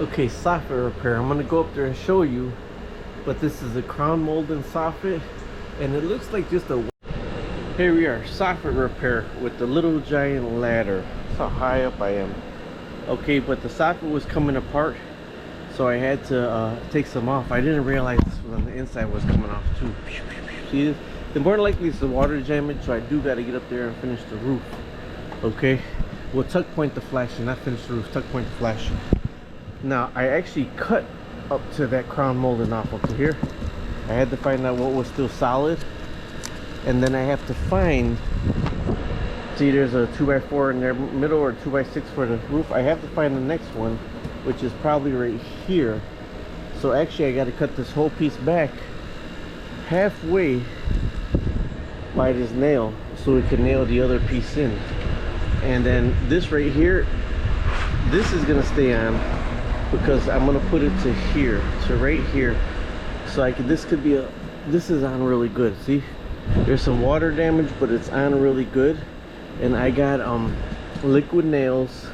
Okay, soffit repair. I'm gonna go up there and show you, but this is a crown mold in soffit, and it looks like just a. Here we are, soffit repair with the little giant ladder. That's how high up I am. Okay, but the soffit was coming apart, so I had to take some off. I didn't realize this was on the inside was coming off too. See this? The more likely it's the water damage, so I do got to get up there and finish the roof. Okay, we'll tuck point the flashing, not finish the roof. Tuck point the flashing. Now, I actually cut up to that crown molding off up to here. I had to find out what was still solid, and then I have to find, see there's a 2x4 in the middle or 2x6 for the roof. I have to find the next one, which is probably right here. So actually I got to cut this whole piece back halfway by this nail so we can nail the other piece in. And then this right here, this is gonna stay on because I'm gonna put it to here, so right here, so I could, this could be a, this is on really good. See, there's some water damage, but it's on really good. And I got liquid nails,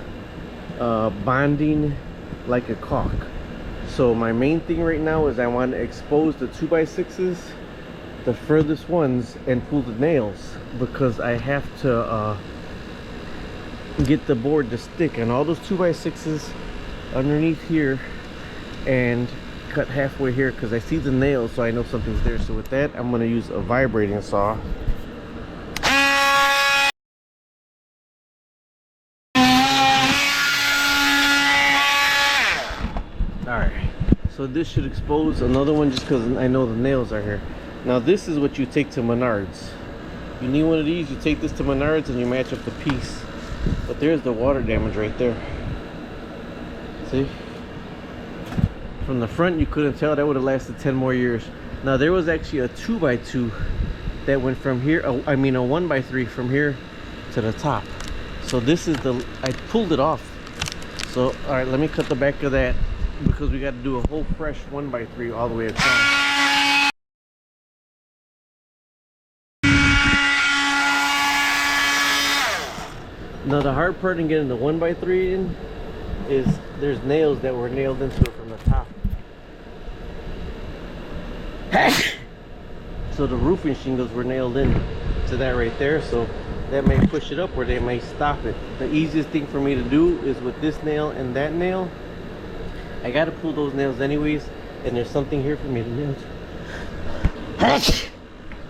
bonding like a caulk. So my main thing right now is I want to expose the 2x6s, the furthest ones, and pull the nails, because I have to get the board to stick on all those 2x6s underneath here and cut halfway here, because I see the nails, so I know something's there. So with that, I'm going to use a vibrating saw. Alright, so this should expose another one just because I know the nails are here. Now this is what you take to Menards. You need one of these, you take this to Menards and you match up the piece. But there's the water damage right there. See? From the front you couldn't tell, that would have lasted 10 more years. Now there was actually a 2x2 that went from here, I mean a 1x3 from here to the top. So this is the, I pulled it off. So alright, let me cut the back of that, because we got to do a whole fresh 1x3 all the way across. Now the hard part in getting the 1x3 in is there's nails that were nailed into it from the top. So the roofing shingles were nailed in to that right there, so that may push it up or they may stop it. The easiest thing for me to do is with this nail and that nail, I gotta pull those nails anyways, and there's something here for me to nail.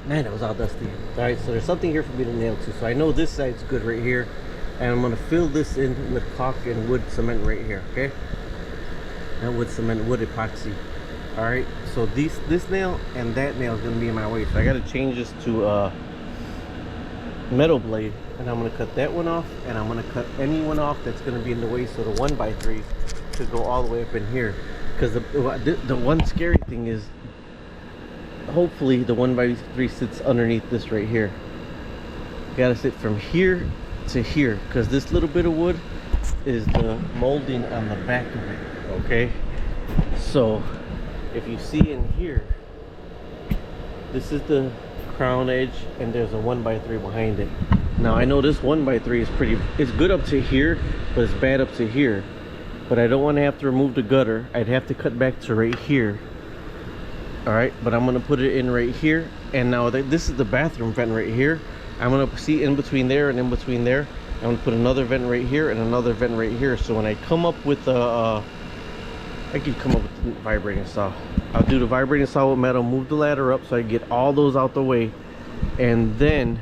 Man, that was all dusty. Alright, so there's something here for me to nail to. So I know this side's good right here, and I'm gonna fill this in with caulk and wood cement right here, okay? And wood cement, wood epoxy. Alright, so this nail and that nail is gonna be in my way. So I gotta change this to metal blade, and I'm gonna cut that one off, and I'm gonna cut any one off that's gonna be in the way, so the 1x3 to go all the way up in here. Because the one scary thing is, hopefully the 1x3 sits underneath this right here. Gotta sit from here to here, because this little bit of wood is the molding on the back of it. Okay, so if you see in here, this is the crown edge, and there's a 1x3 behind it. Now I know this 1x3 is pretty, it's good up to here, but it's bad up to here. But I don't want to have to remove the gutter. I'd have to cut back to right here. Alright, but I'm going to put it in right here. And now this is the bathroom vent right here. I'm going to see in between there and in between there. I'm going to put another vent right here and another vent right here. So when I come up with I could come up with the vibrating saw. I'll do the vibrating saw with metal, move the ladder up so I get all those out the way. And then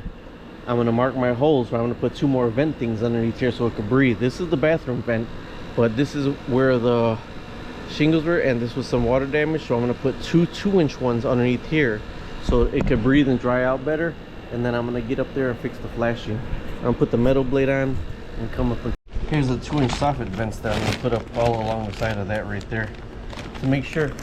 I'm going to mark my holes where I'm going to put 2 more vent things underneath here so it can breathe. This is the bathroom vent. But this is where the shingles were, and this was some water damage, so I'm going to put 2 2-inch ones underneath here so it could breathe and dry out better. And then I'm going to get up there and fix the flashing. I'm going to put the metal blade on and come up and here's the 2-inch soffit vents that I'm going to put up all along the side of that right there to make sure,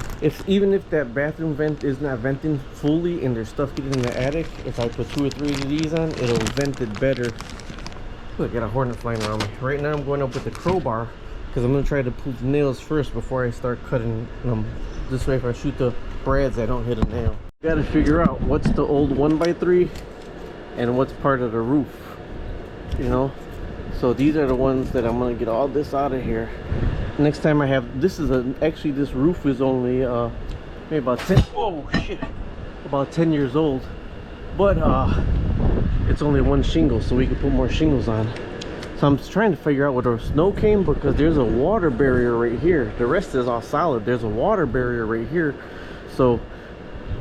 even if that bathroom vent is not venting fully and there's stuff getting in the attic, if I put 2 or 3 of these on, it'll vent it better. Look, I got a hornet flying around me. Right now I'm going up with the crowbar, because I'm going to try to pull the nails first before I start cutting them. This way if I shoot the brads, I don't hit a nail. Got to figure out what's the old 1x3 and what's part of the roof, you know? So these are the ones that I'm going to get all this out of here next time I have, this is actually this roof is only maybe about 10, oh shit, about 10 years old, but it's only one shingle, so we can put more shingles on. So I'm trying to figure out where the snow came, because there's a water barrier right here. The rest is all solid. There's a water barrier right here, so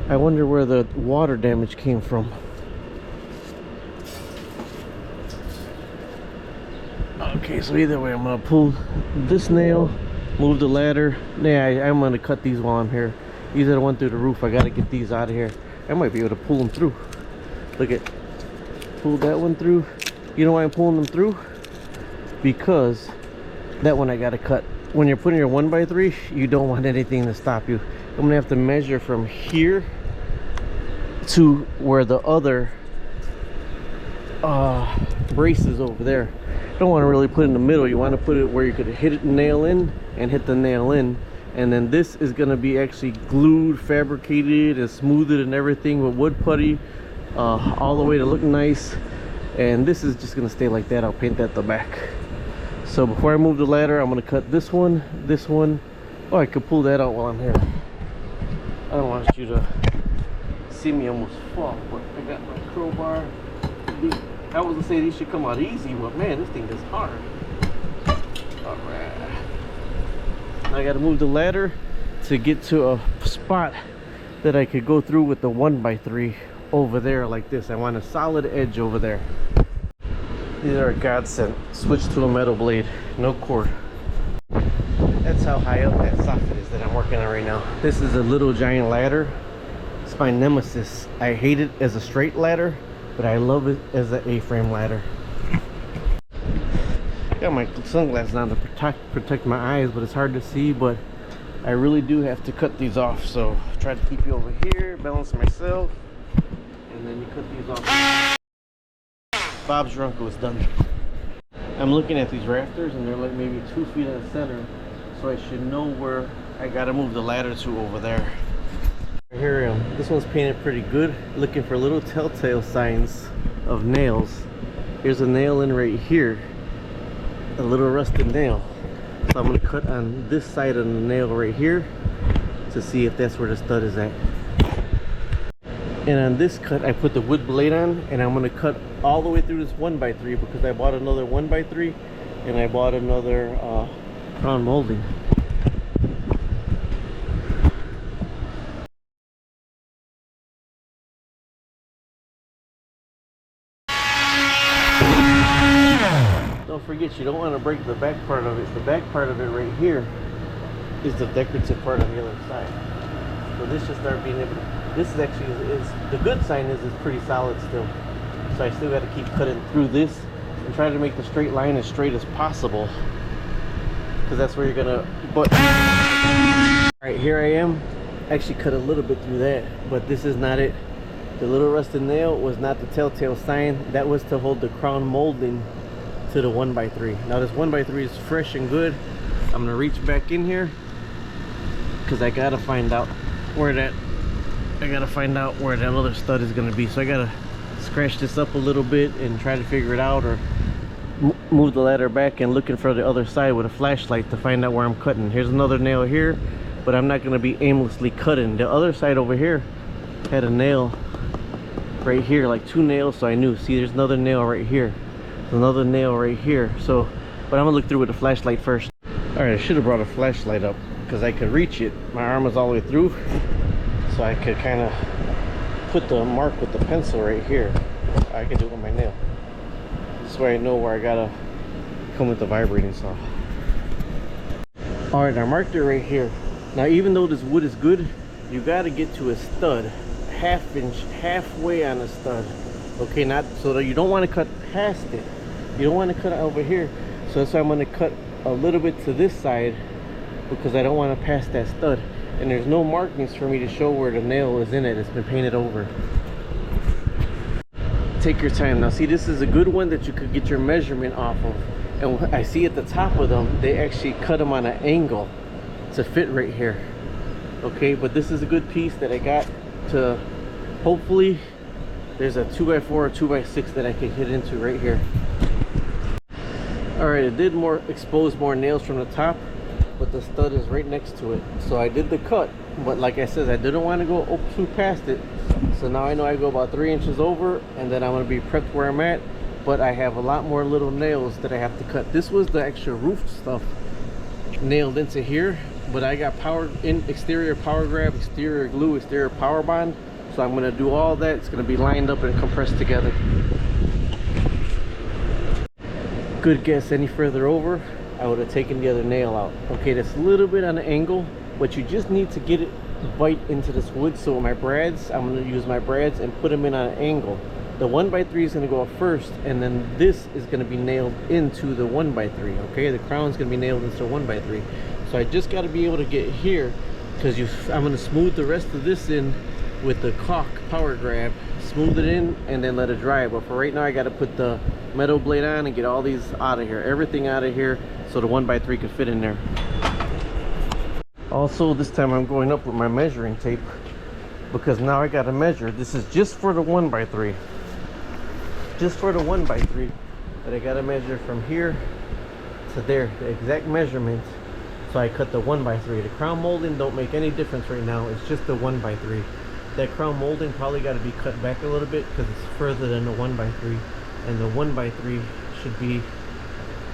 I wonder where the water damage came from. Okay, so either way, I'm gonna pull this nail, move the ladder. Yeah, I'm gonna cut these while I'm here. These are the one through the roof. I gotta get these out of here. I might be able to pull them through. Look at, pull that one through. You know why I'm pulling them through? Because that one I gotta cut. When you're putting your 1x3, you don't want anything to stop you. I'm gonna have to measure from here to where the other brace is over there. You don't want to really put it in the middle. You want to put it where you could hit it, nail in, and hit the nail in. And then this is going to be actually glued, fabricated, and smoothed and everything with wood putty, all the way to look nice. And this is just going to stay like that. I'll paint that at the back. So before I move the ladder, I'm going to cut this one, this one. Oh, I could pull that out while I'm here. I don't want you to see me almost fall, but I got my crowbar. I was gonna say these should come out easy, but man, this thing is hard. All right. Now I gotta move the ladder to get to a spot that I could go through with the 1x3 over there like this. I want a solid edge over there. These are a godsend. Switch to a metal blade, no cord. That's how high up that soffit is that I'm working on right now. This is a little giant ladder. It's my nemesis. I hate it as a straight ladder, but I love it as an A-frame ladder. Got my sunglasses on to protect my eyes, but it's hard to see, but I really do have to cut these off. So try to keep you over here, balance myself, and then you cut these off. Bob's your uncle is done. I'm looking at these rafters and they're like maybe 2 feet in the center, so I should know where I gotta move the ladder to over there. Here I am. This one's painted pretty good. Looking for little telltale signs of nails. Here's a nail in right here, a little rusted nail. So I'm going to cut on this side of the nail right here to see if that's where the stud is at. And on this cut, I put the wood blade on, and I'm going to cut all the way through this 1x3 because I bought another 1x3 and I bought another crown molding. Don't forget, you don't want to break the back part of it. The back part of it right here is the decorative part on the other side. So this should start being able to, this is actually, is the good sign is it's pretty solid still. So I still got to keep cutting through this and try to make the straight line as straight as possible, because that's where you're gonna, but all right, here I am. Actually cut a little bit through that, but this is not it. The little rusted nail was not the telltale sign. That was to hold the crown molding to the 1x3. Now this 1x3 is fresh and good. I'm gonna reach back in here because I gotta find out where that other stud is gonna be. So I gotta scratch this up a little bit and try to figure it out, or move the ladder back and looking for the other side with a flashlight to find out where I'm cutting. Here's another nail here, but I'm not gonna be aimlessly cutting. The other side over here had a nail right here, like 2 nails, so I knew. See, there's another nail right here, another nail right here. So, but I'm gonna look through with a flashlight first. All right, I should have brought a flashlight up because I could reach it. My arm was all the way through, so I could kind of put the mark with the pencil right here. I can do it with my nail. This way I know where I gotta come with the vibrating saw. All right, I marked it right here. Now, even though this wood is good, you gotta get to a stud, halfway on a stud. Okay, not so that you don't want to cut past it. You don't want to cut over here. So that's why I'm going to cut a little bit to this side, because I don't want to pass that stud. And there's no markings for me to show where the nail is in it. It's been painted over. Take your time. Now see, this is a good one that you could get your measurement off of. And I see at the top of them, they actually cut them on an angle to fit right here. Okay, but this is a good piece that I got to, hopefully there's a 2x4 or 2x6 that I can hit into right here. All right, it did expose more nails from the top, but the stud is right next to it. So I did the cut, but like I said, I didn't want to go too past it. So now I know I go about 3 inches over, and then I'm going to be prepped where I'm at. But I have a lot more little nails that I have to cut. This was the extra roof stuff nailed into here, but I got exterior power grab, exterior glue, exterior power bond. So I'm going to do all that. It's going to be lined up and compressed together. Good guess. Any further over, I would have taken the other nail out. Okay, that's a little bit on an angle, but you just need to get it bite into this wood. So with my brads, I'm going to use my brads and put them in on an angle. The 1x3 is going to go up first, and then this is going to be nailed into the 1x3. Okay, the crown is going to be nailed into 1x3. So I just got to be able to get here, because I'm going to smooth the rest of this in with the caulk power grab, smooth it in, and then let it dry. But for right now, I got to put the metal blade on and get all these out of here, everything out of here, so the 1x3 could fit in there. Also, this time I'm going up with my measuring tape, because now I got to measure. This is just for the 1x3. Just for the 1x3, but I got to measure from here to there, the exact measurement. So I cut the 1x3. The crown molding don't make any difference right now. It's just the 1x3. That crown molding probably got to be cut back a little bit because it's further than the 1x3, and the 1x3 should be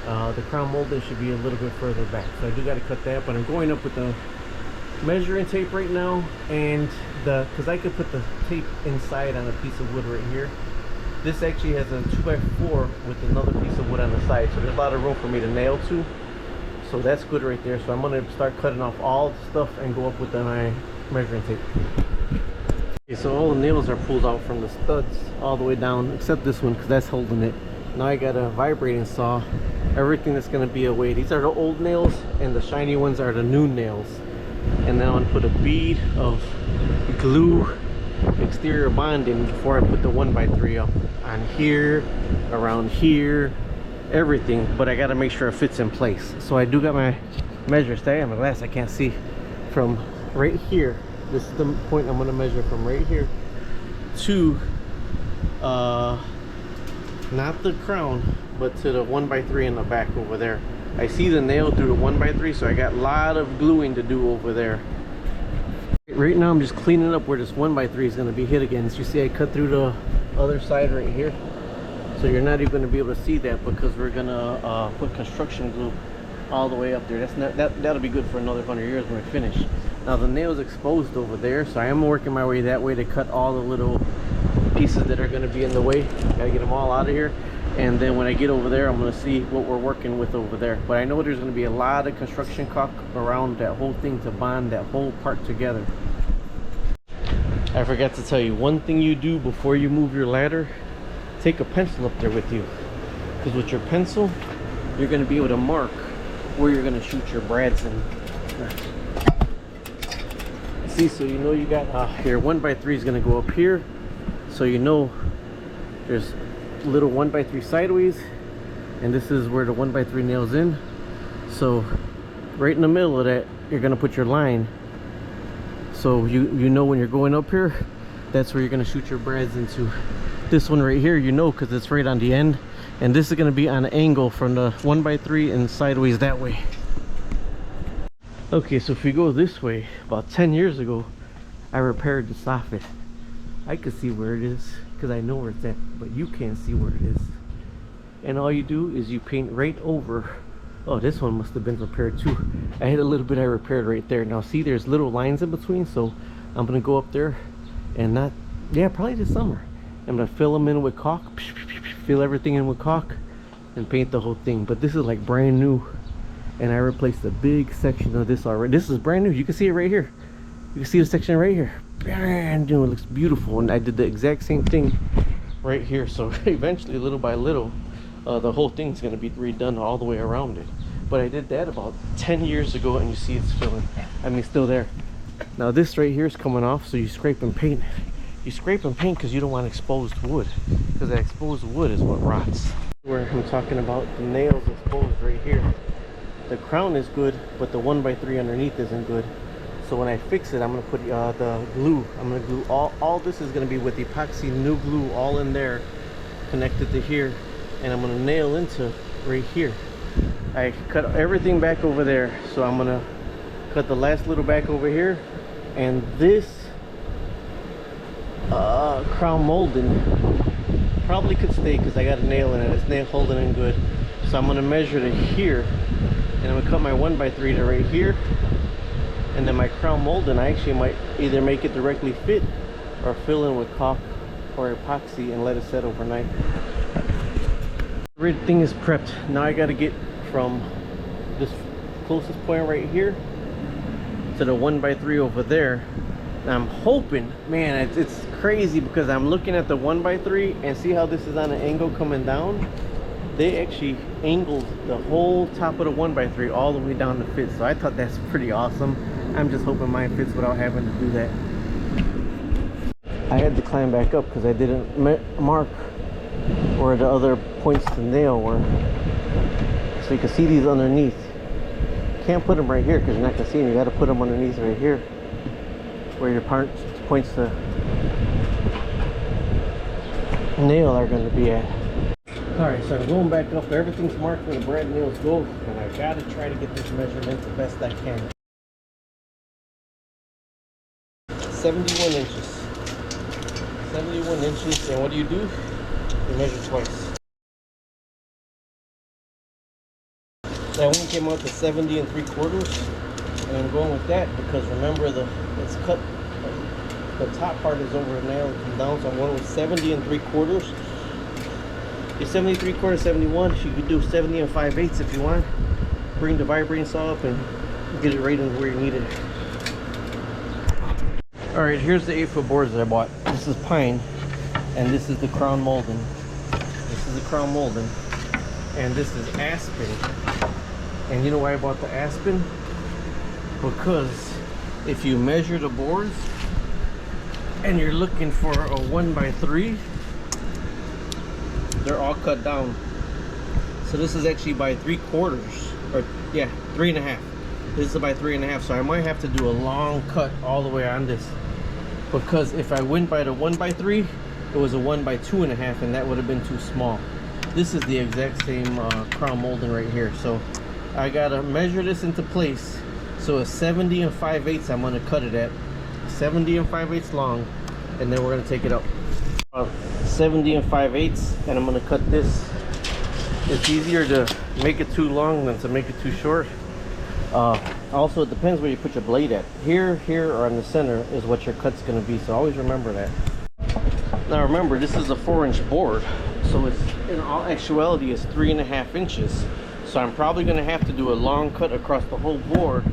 the crown molding should be a little bit further back. So I do got to cut that, but I'm going up with the measuring tape right now, and because I could put the tape inside on a piece of wood right here. This actually has a 2x4 with another piece of wood on the side, so there's a lot of room for me to nail to. So that's good right there. So I'm going to start cutting off all the stuff and go up with my measuring tape. Okay, so all the nails are pulled out from the studs all the way down, except this one, because that's holding it. Now I got a vibrating saw. Everything that's going to be away. These are the old nails, and the shiny ones are the new nails. And then I'm going to put a bead of glue exterior bonding before I put the 1x3 up on here, around here, everything. But I got to make sure it fits in place. So I do got my measures. I have my glass, I can't see. From right here, this is the point I'm going to measure from right here to not the crown, but to the 1x3 in the back over there. I see the nail through the 1x3, so I got a lot of gluing to do over there. Right now I'm just cleaning up where this 1x3 is going to be hit again. As you see, I cut through the other side right here, so you're not even going to be able to see that, because we're going to put construction glue all the way up there. That'll be good for another 100 years when we finish. Now the nail's exposed over there, so I am working my way that way to cut all the little pieces that are going to be in the way. Gotta get them all out of here, and then when I get over there, I'm going to see what we're working with over there. But I know there's going to be a lot of construction caulk around that whole thing to bond that whole part together. I forgot to tell you, one thing you do before you move your ladder, take a pencil up there with you, because with your pencil you're going to be able to mark where you're going to shoot your brads in. See, so you know you got your 1x3 is going to go up here, so you know there's little 1x3 sideways, and this is where the 1x3 nails in. So right in the middle of that, you're going to put your line, so you know when you're going up here, that's where you're going to shoot your brads into. This one right here, you know, because it's right on the end, and this is going to be on an angle from the 1x3 and sideways that way. Okay, so if we go this way, about 10 years ago I repaired the soffit. I could see where it is because I know where it's at, but you can't see where it is. And all you do is you paint right over. Oh, this one must have been repaired too. I had a little bit I repaired right there. Now see, there's little lines in between, so I'm gonna go up there and probably this summer I'm gonna fill them in with caulk, fill everything in with caulk, and paint the whole thing. But this is like brand new, and I replaced a big section of this already. This is brand new. You can see it right here. You can see the section right here, brand new. It looks beautiful, and I did the exact same thing right here. So eventually, little by little, the whole thing's going to be redone all the way around it. But I did that about 10 years ago, and you see it's still there. Now this right here is coming off, so you scrape and paint. You scrape and paint because you don't want exposed wood, because that exposed wood is what rots. Where I'm talking about, the nails exposed right here. The crown is good, but the 1x3 underneath isn't good. So when I fix it, I'm going to put the glue. I'm going to glue all this is going to be with epoxy new glue all in there, connected to here, and I'm going to nail into right here. I cut everything back over there, so I'm gonna cut the last little back over here, and this crown molding probably could stay because I got a nail in it. It's nail holding in good, so I'm gonna measure to here, and I'm gonna cut my 1x3 to right here, and then my crown molding I actually might either make it directly fit or fill in with caulk or epoxy and let it set overnight. Everything is prepped. Now I got to get from this closest point right here to the 1x3 over there. And I'm hoping, man, it's crazy because I'm looking at the 1x3 and see how this is on an angle coming down. They actually angled the whole top of the 1x3 all the way down to fit, so I thought that's pretty awesome. I'm just hoping mine fits without having to do that. I had to climb back up because I didn't mark where the other points to nail were, so you can see these underneath. Can't put them right here because you're not gonna see them. You got to put them underneath right here where your points to nail are going to be at. Alright, so I'm going back up. Everything's marked where the brad nails go, and I've got to try to get this measurement the best I can. 71 inches. 71 inches, and what do? You measure twice. That one came out to 70 3/4, and I'm going with that because remember it's cut. The top part is over the nail and come down, so I'm going with 70 3/4. You're 70 3/4, 71. You could do 70 5/8 if you want. Bring the vibrating saw up and get it right in where you need it. All right, here's the 8-foot boards that I bought. This is pine, and this is the crown molding. This is the crown molding, and this is aspen. And you know why I bought the aspen? Because if you measure the boards and you're looking for a 1x3, they're all cut down. So this is actually by 3/4, or yeah, 3.5. This is by 3.5, so I might have to do a long cut all the way on this, because if I went by the 1x3, it was a 1x2.5, and that would have been too small. This is the exact same crown molding right here, so I gotta measure this into place. So it's 70 5/8 I'm gonna cut it at, 70 5/8 long, and then we're gonna take it up 70 5/8, and I'm gonna cut this. It's easier to make it too long than to make it too short. Also, it depends where you put your blade at. Here, or on the center is what your cut's gonna be, so always remember that. Now remember, this is a 4-inch board, so it's, in all actuality, it's 3.5 inches. So I'm probably gonna have to do a long cut across the whole board.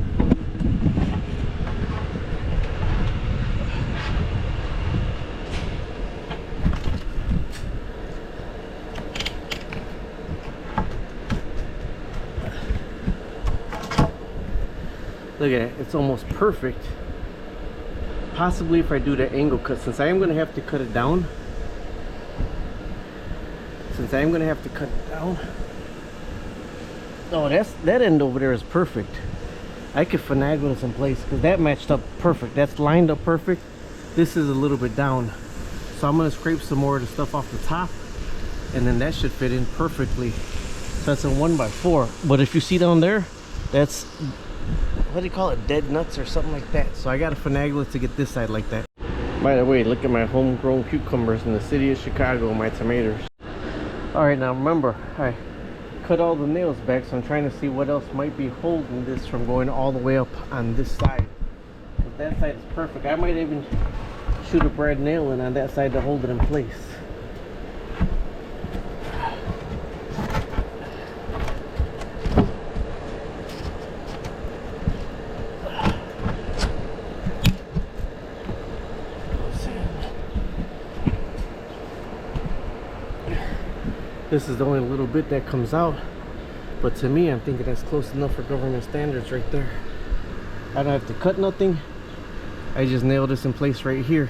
Look at it, it's almost perfect. Possibly if I do the angle cut, since I am going to have to cut it down. Oh, that end over there is perfect. I could finagle this in place because that matched up perfect. That's lined up perfect. This is a little bit down. So I'm going to scrape some more of the stuff off the top, and then that should fit in perfectly. So that's a 1x4. But if you see down there, that's, what do you call it, dead nuts or something like that. So I got to finagle it to get this side like that. By the way, look at my homegrown cucumbers in the city of Chicago, my tomatoes. Alright, now remember, I cut all the nails back, so I'm trying to see what else might be holding this from going all the way up on this side. But that side is perfect. I might even shoot a brad nail in on that side to hold it in place. This is the only little bit that comes out, but to me, I'm thinking that's close enough for government standards right there. I don't have to cut nothing. I just nail this in place right here.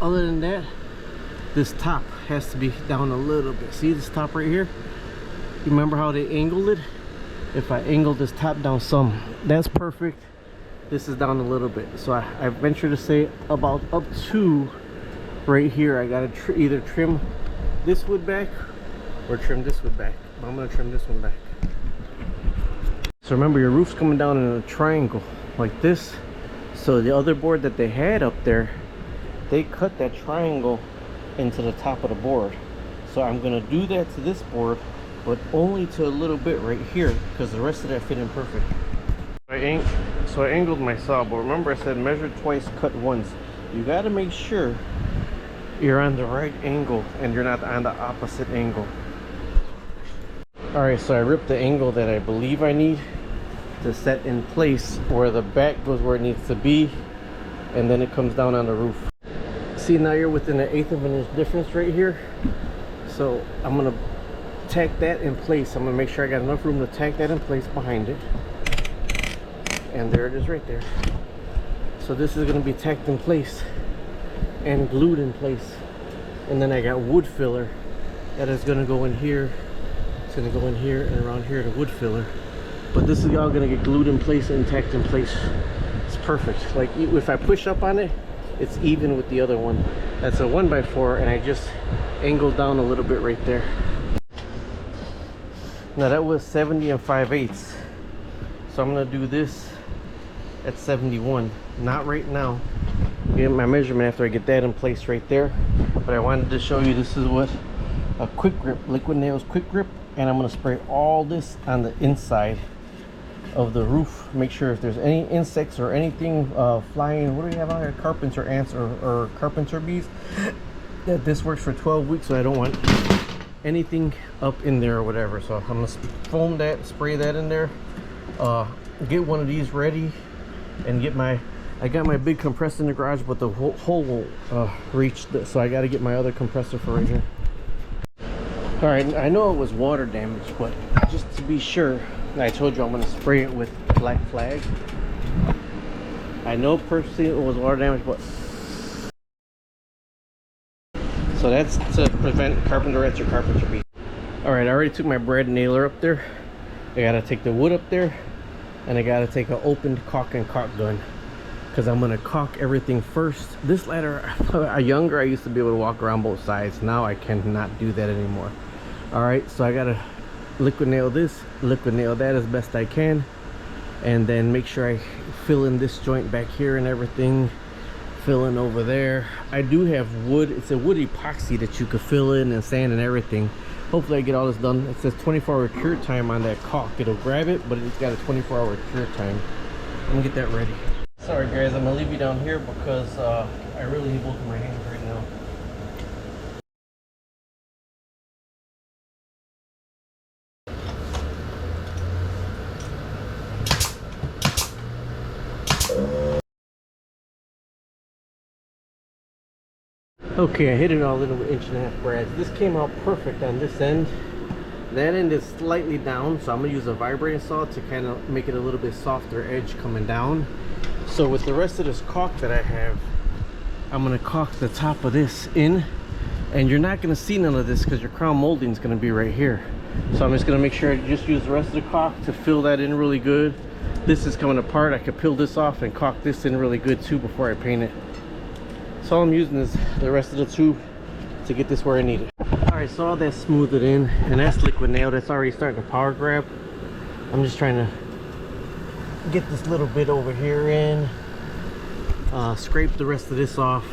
Other than that, this top has to be down a little bit. See this top right here? You remember how they angled it? If I angle this top down some, that's perfect. This is down a little bit. So I venture to say about up to right here. I gotta either trim this wood back or trim this wood back. but I'm gonna trim this one back. So remember, your roof's coming down in a triangle like this. So the other board that they had up there, they cut that triangle into the top of the board. So I'm gonna do that to this board, but only to a little bit right here, because the rest of that fit in perfect. So I angled my saw, but remember I said measure twice, cut once. You got to make sure you're on the right angle and you're not on the opposite angle. Alright, so I ripped the angle that I believe I need to set in place where the back goes where it needs to be, and then it comes down on the roof. See, now you're within an 1/8 of an inch difference right here. So I'm gonna tack that in place. I'm gonna make sure I got enough room to tack that in place behind it. And there it is right there. So this is gonna be tacked in place and glued in place. And then I got wood filler that is gonna go in here. It's gonna go in here and around here, the wood filler. But this is all gonna get glued in place and tacked in place. It's perfect. Like if I push up on it, it's even with the other one. That's a 1x4, and I just angled down a little bit right there. Now that was 70 5/8. So I'm gonna do this at 71. Not right now. Get my measurement after I get that in place right there. But I wanted to show you this is what a quick grip, liquid nails quick grip, and I'm gonna spray all this on the inside of the roof. Make sure if there's any insects or anything flying, what do we have out here? Carpenter ants or carpenter bees. That this works for 12 weeks, so I don't want anything up in there or whatever. So I'm gonna foam that, spray that in there, get one of these ready, and get my, I got my big compressor in the garage, but the hole won't reach so I got to get my other compressor for right here. All right, I know it was water damage, but just to be sure, I told you I'm going to spray it with Black Flag. I know personally it was water damage, but so that's to prevent carpenter ants or carpenter bees. All right, I already took my brad nailer up there. I got to take the wood up there, and I got to take an opened caulk and caulk gun, because I'm going to caulk everything first. This ladder, younger, I used to be able to walk around both sides. Now I cannot do that anymore. All right, so I got to liquid nail this, liquid nail that as best I can, and then make sure I fill in this joint back here and everything, fill in over there. I do have wood. It's a wood epoxy that you could fill in and sand and everything. Hopefully I get all this done. It says 24-hour cure time on that caulk. It'll grab it, but it's got a 24-hour cure time. I'm gonna get that ready. Sorry guys, I'm gonna leave you down here because I really need both of my hands right now. Okay, I hit it all in with 1.5 brads. This came out perfect on this end. That end is slightly down, so I'm gonna use a vibrating saw to kind of make it a little bit softer edge coming down. So with the rest of this caulk that I have, I'm gonna caulk the top of this in, and you're not gonna see none of this because your crown molding is gonna be right here. So I'm just gonna make sure I just use the rest of the caulk to fill that in really good. This is coming apart. I could peel this off and caulk this in really good too before I paint it. So all I'm using is the rest of the tube to get this where I need it. All right, so all that's smoothed in, and that's liquid nail. That's already starting to power grab. I'm just trying to get this little bit over here in, scrape the rest of this off,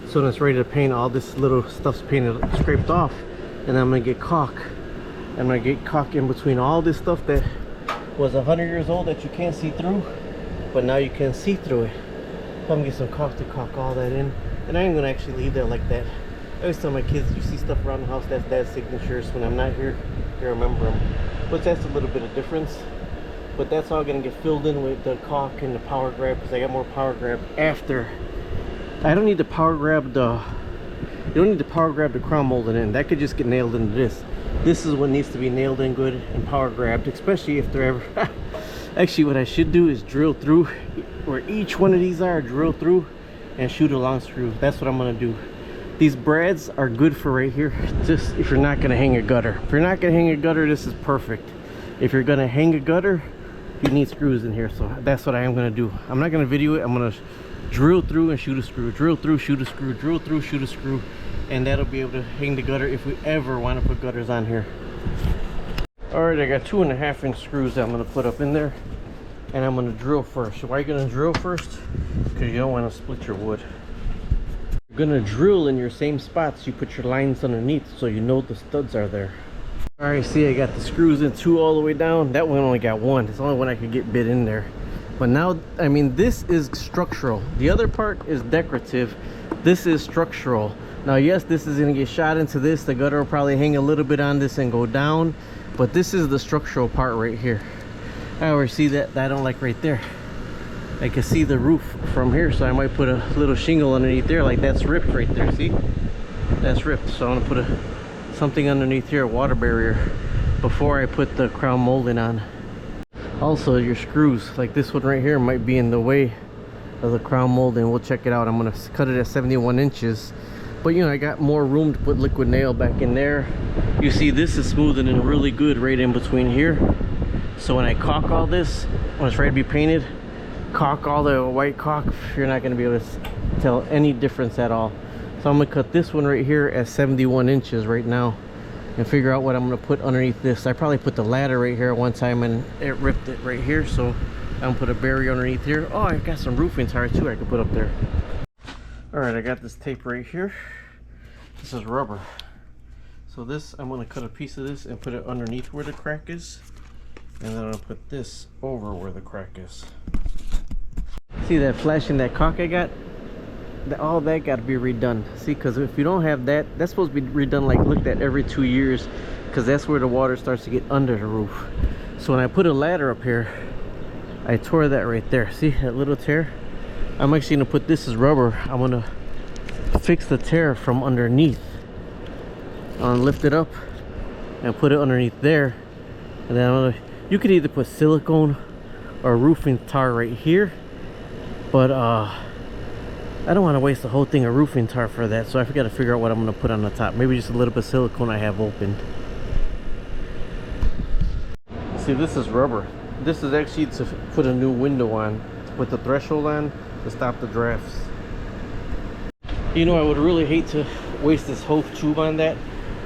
so when it's ready to paint, all this little stuff's painted, scraped off, and then I'm gonna get caulk. I'm gonna get caulk in between all this stuff that was 100 years old that you can't see through, but now you can see through it. So I'm gonna get some caulk to caulk all that in, and I ain't gonna actually leave that like that. I always tell my kids, you see stuff around the house, that's dad's signatures. When I'm not here, you remember them. But that's a little bit of difference. But that's all gonna get filled in with the caulk and the power grab, because I got more power grab after. I don't need to power grab the, you don't need to power grab the crown molding in. That could just get nailed into this. This is what needs to be nailed in good and power grabbed, especially if they're ever, actually what I should do is drill through where each one of these are, drill through and shoot a long screw. That's what I'm gonna do. These brads are good for right here, just if you're not gonna hang a gutter. If you're not gonna hang a gutter, this is perfect. If you're gonna hang a gutter, you need screws in here, so that's what I am gonna do. I'm not gonna video it. I'm gonna drill through and shoot a screw, drill through, shoot a screw, drill through, shoot a screw, and that'll be able to hang the gutter if we ever want to put gutters on here. Alright, I got 2.5-inch screws that I'm going to put up in there. And I'm going to drill first. Why are you going to drill first? Because you don't want to split your wood. You're going to drill in your same spots. You put your lines underneath so you know the studs are there. Alright, see, I got the screws in 2 all the way down. That one only got 1. It's the only one I could get bit in there. But now, I mean, this is structural. The other part is decorative. This is structural. Now, yes, this is going to get shot into this. The gutter will probably hang a little bit on this and go down. But this is the structural part right here. I already see that I don't like right there. I can see the roof from here, so I might put a little shingle underneath there. Like that's ripped right there, see? That's ripped. So I'm gonna put something underneath here, a water barrier, before I put the crown molding on. Also, your screws, like this one right here, might be in the way of the crown molding. We'll check it out. I'm gonna cut it at 71 inches. But you know, I got more room to put liquid nail back in there. You see, this is smoothing in really good right in between here. So when I caulk all this, when it's ready to be painted, caulk all the white caulk, you're not going to be able to tell any difference at all. So I'm going to cut this one right here at 71 inches right now and figure out what I'm going to put underneath this. I probably put the ladder right here one time and it ripped it right here, so I'm going to put a barrier underneath here. Oh, I got some roofing tire too I can put up there. Alright, I got this tape right here. This is rubber. So this, I'm going to cut a piece of this and put it underneath where the crack is. And then I'll put this over where the crack is. See that flash in that caulk I got? All that got to be redone. See, because if you don't have that, that's supposed to be redone, like looked at every 2 years. Because that's where the water starts to get under the roof. So when I put a ladder up here, I tore that right there. See that little tear? I'm actually going to put this as rubber. I'm going to fix the tear from underneath. I'll lift it up and put it underneath there. And then you could either put silicone or roofing tar right here. But I don't want to waste the whole thing of roofing tar for that. So I got to figure out what I'm going to put on the top. Maybe just a little bit of silicone I have open. See, this is rubber. This is actually to put a new window on with the threshold on to stop the drafts. You know, I would really hate to waste this whole tube on that,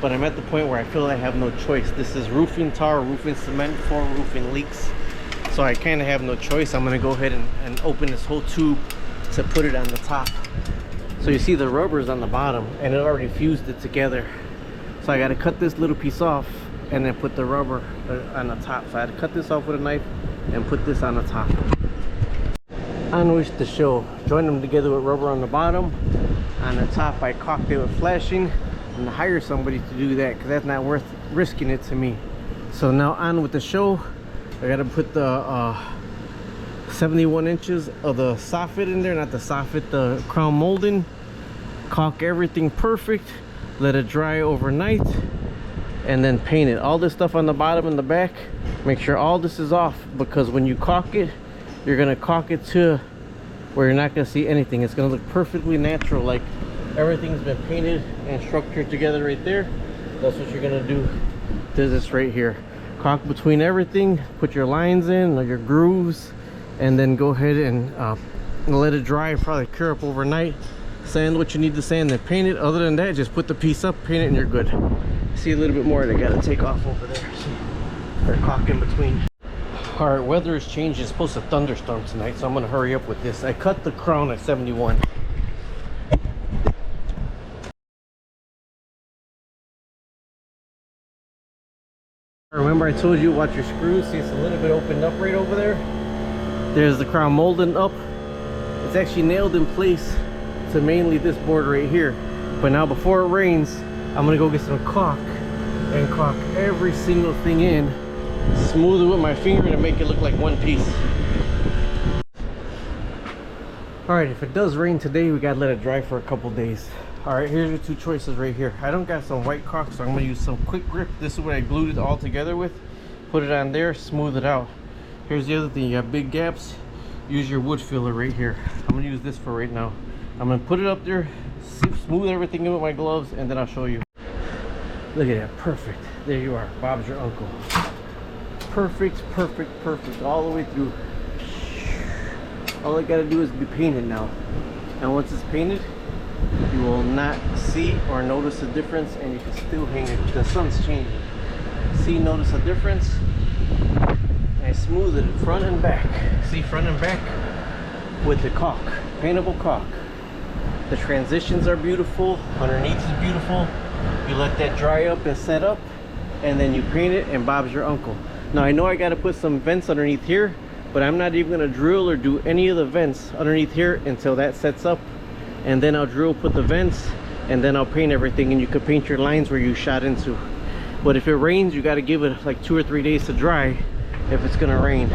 but I'm at the point where I feel I have no choice. This is roofing tar, roofing cement for roofing leaks, so I kind of have no choice. I'm going to go ahead and open this whole tube to put it on the top. So you see the rubber's on the bottom and it already fused it together, so I got to cut this little piece off and then put the rubber on the top. So I had to cut this off with a knife and put this on the top. On which to show, join them together with rubber on the bottom. On the top I caulked it with flashing, and hire somebody to do that because that's not worth risking it to me. So now on with the show. I gotta put the 71 inches of the soffit in there, not the soffit, the crown molding. Caulk everything perfect, let it dry overnight, and then paint it. All this stuff on the bottom and the back, make sure all this is off, because when you caulk it, you're gonna caulk it to where you're not gonna see anything. It's gonna look perfectly natural, like everything's been painted and structured together right there. That's what you're gonna do to this right here. Caulk between everything, put your lines in or your grooves, and then go ahead and let it dry, probably cure up overnight. Sand what you need to sand, then paint it. Other than that, just put the piece up, paint it, and you're good. See a little bit more that I gotta take off over there. See, or caulk in between. All right, weather is changing. It's supposed to thunderstorm tonight, so I'm gonna hurry up with this. I cut the crown at 71. Remember I told you watch your screws. See, it's a little bit opened up right over there. There's the crown molding up. It's actually nailed in place to mainly this board right here. But now before it rains, I'm gonna go get some caulk and caulk every single thing in, smooth it with my finger to make it look like one piece. All right, if it does rain today, we gotta let it dry for a couple days. All right, here's your two choices right here. I don't got some white caulk, so I'm gonna use some quick grip. This is what I glued it all together with. Put it on there, smooth it out. Here's the other thing, you got big gaps, use your wood filler right here. I'm gonna use this for right now. I'm gonna put it up there, smooth everything in with my gloves, and then I'll show you. Look at that, perfect. There you are, Bob's your uncle. Perfect, perfect, perfect, all the way through. All I gotta do is be painted now. And once it's painted, you will not see or notice a difference, and you can still hang it. The sun's changing. see, notice a difference. I smooth it front and back. See, front and back with the caulk, paintable caulk. The transitions are beautiful, underneath is beautiful. You let that dry up and set up, and then you paint it, and Bob's your uncle. Now I know I got to put some vents underneath here, but I'm not even going to drill or do any of the vents underneath here until that sets up. And then I'll drill, put the vents, and then I'll paint everything, and you could paint your lines where you shot into. But if it rains, you got to give it like 2 or 3 days to dry if it's going to rain.